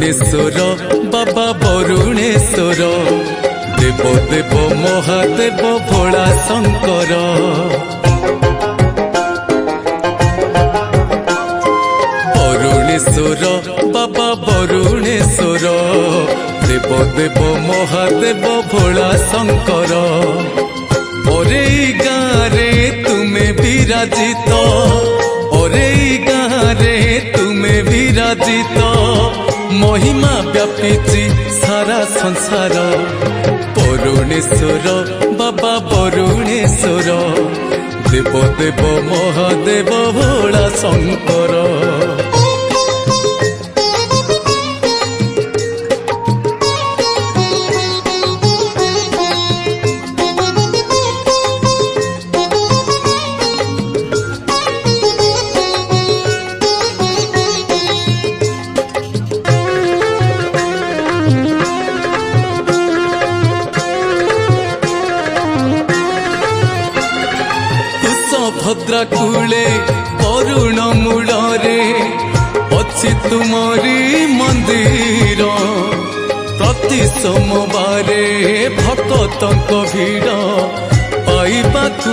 ବରୁଣେଶ୍ୱର ବାବା ବରୁଣେଶ୍ୱର ଦେବ ଦେବ ମହାଦେବ ଭୋଳା ଶଙ୍କର। ବରୁଣେଶ୍ୱର ବାବା ବରୁଣେଶ୍ୱର ଦେବ ଦେବ ମହାଦେବ ଭୋଳା ଶଙ୍କର। ଅରେଇ ଗାଁରେ ତୁମେ ବିରାଜିତ, ଅରେଇ ଗାଁରେ ତୁମେ ବିରାଜିତ, महिमा व्यापीची सारा संसार। बरुणेश्वर बाबा बरुणेश्वर देव देव महादेव भोला शंकर। भद्रा कूले करुण मूलरे अच्छी तुमरी मंदिर। प्रति सोमवार भक्तों भीड़ पाइबा